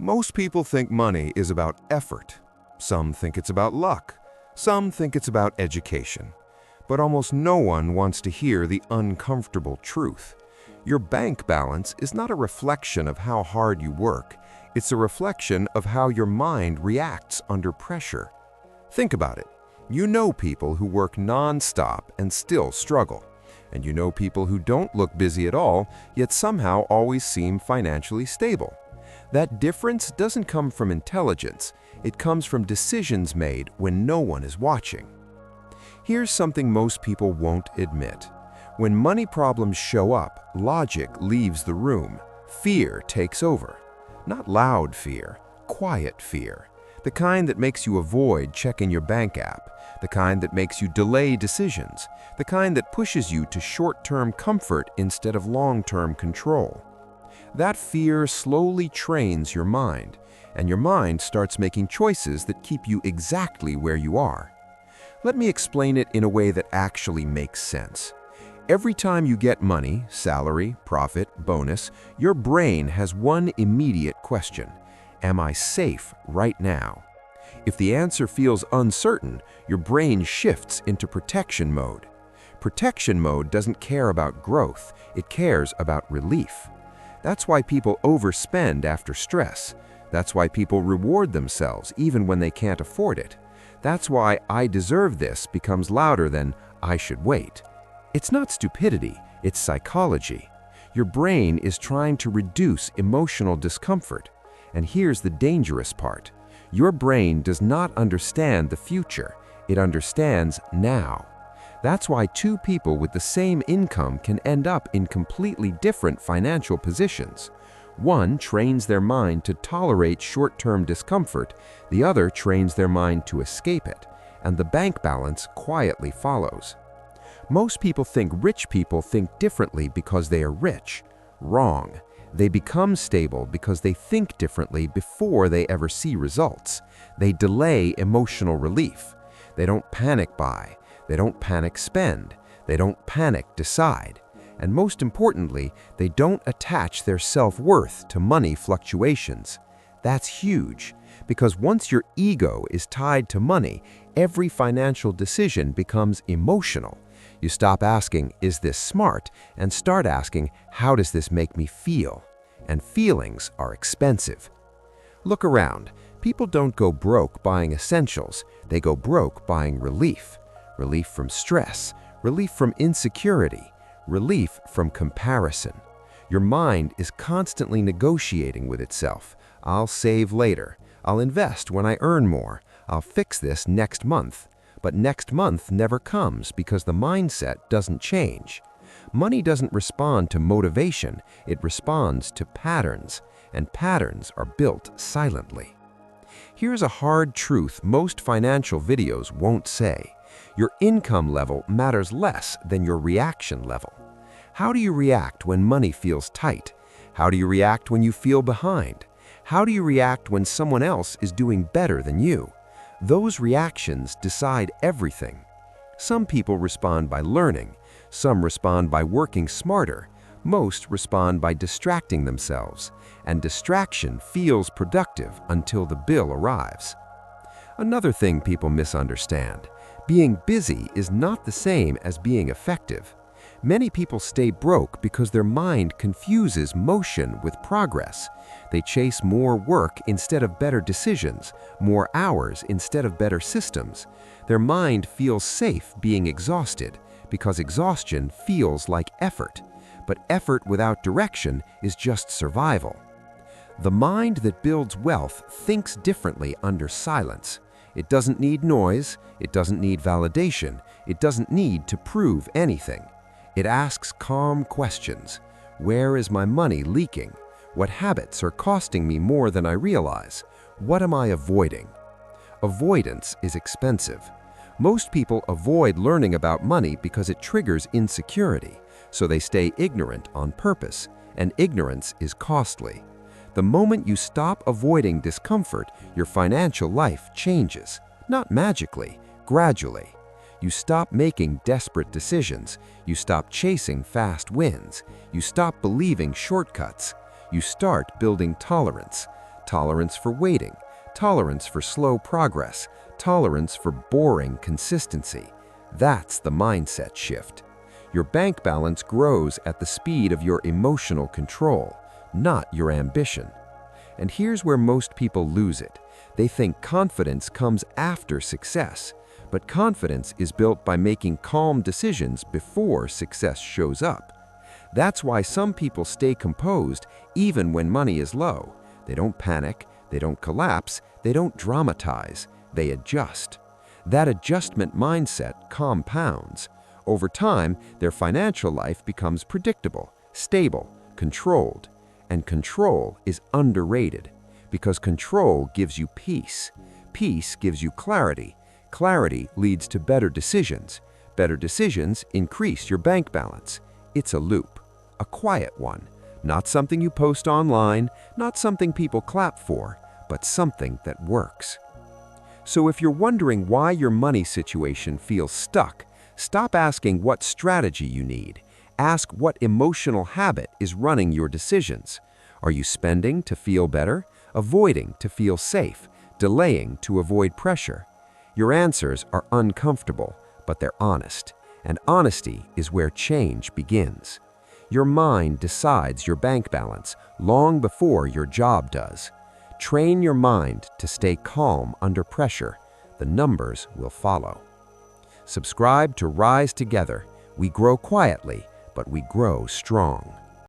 Most people think money is about effort. Some think it's about luck. Some think it's about education. But almost no one wants to hear the uncomfortable truth. Your bank balance is not a reflection of how hard you work. It's a reflection of how your mind reacts under pressure. Think about it. You know people who work non-stop and still struggle. And you know people who don't look busy at all, yet somehow always seem financially stable. That difference doesn't come from intelligence. It comes from decisions made when no one is watching. Here's something most people won't admit. When money problems show up, logic leaves the room. Fear takes over. Not loud fear, quiet fear. The kind that makes you avoid checking your bank app. The kind that makes you delay decisions. The kind that pushes you to short-term comfort instead of long-term control. That fear slowly trains your mind, and your mind starts making choices that keep you exactly where you are. Let me explain it in a way that actually makes sense. Every time you get money, salary, profit, bonus, your brain has one immediate question. Am I safe right now? If the answer feels uncertain, your brain shifts into protection mode. Protection mode doesn't care about growth, it cares about relief. That's why people overspend after stress. That's why people reward themselves even when they can't afford it. That's why "I deserve this" becomes louder than "I should wait." It's not stupidity, it's psychology. Your brain is trying to reduce emotional discomfort. And here's the dangerous part. Your brain does not understand the future. It understands now. That's why two people with the same income can end up in completely different financial positions. One trains their mind to tolerate short-term discomfort, the other trains their mind to escape it, and the bank balance quietly follows. Most people think rich people think differently because they are rich. Wrong. They become stable because they think differently before they ever see results. They delay emotional relief. They don't panic buy. They don't panic spend. They don't panic decide. And most importantly, they don't attach their self-worth to money fluctuations. That's huge, because once your ego is tied to money, every financial decision becomes emotional. You stop asking, "Is this smart?" and start asking, "How does this make me feel?" And feelings are expensive. Look around. People don't go broke buying essentials. They go broke buying relief. Relief from stress, relief from insecurity, relief from comparison. Your mind is constantly negotiating with itself. I'll save later. I'll invest when I earn more. I'll fix this next month. But next month never comes because the mindset doesn't change. Money doesn't respond to motivation, it responds to patterns, and patterns are built silently. Here's a hard truth most financial videos won't say. Your income level matters less than your reaction level. How do you react when money feels tight? How do you react when you feel behind? How do you react when someone else is doing better than you? Those reactions decide everything. Some people respond by learning. Some respond by working smarter. Most respond by distracting themselves. And distraction feels productive until the bill arrives. Another thing people misunderstand. Being busy is not the same as being effective. Many people stay broke because their mind confuses motion with progress. They chase more work instead of better decisions, more hours instead of better systems. Their mind feels safe being exhausted because exhaustion feels like effort. But effort without direction is just survival. The mind that builds wealth thinks differently under silence. It doesn't need noise, it doesn't need validation, it doesn't need to prove anything. It asks calm questions. Where is my money leaking? What habits are costing me more than I realize? What am I avoiding? Avoidance is expensive. Most people avoid learning about money because it triggers insecurity, so they stay ignorant on purpose, and ignorance is costly. The moment you stop avoiding discomfort, your financial life changes. Not magically, gradually. You stop making desperate decisions. You stop chasing fast wins. You stop believing shortcuts. You start building tolerance. tolerance for waiting, tolerance for slow progress, tolerance for boring consistency. That's the mindset shift. Your bank balance grows at the speed of your emotional control, not your ambition. And here's where most people lose it. They think confidence comes after success, but confidence is built by making calm decisions before success shows up. That's why some people stay composed even when money is low. They don't panic, they don't collapse, they don't dramatize, they adjust. That adjustment mindset compounds. Over time, their financial life becomes predictable, stable, controlled. And control is underrated, because control gives you peace. Peace gives you clarity. Clarity leads to better decisions. Better decisions increase your bank balance. It's a loop, a quiet one, not something you post online, not something people clap for, but something that works. So if you're wondering why your money situation feels stuck, stop asking what strategy you need. Ask what emotional habit is running your decisions. Are you spending to feel better, avoiding to feel safe, delaying to avoid pressure? Your answers are uncomfortable, but they're honest. And honesty is where change begins. Your mind decides your bank balance long before your job does. Train your mind to stay calm under pressure. The numbers will follow. Subscribe to Rise Together. We grow quietly, but we grow strong.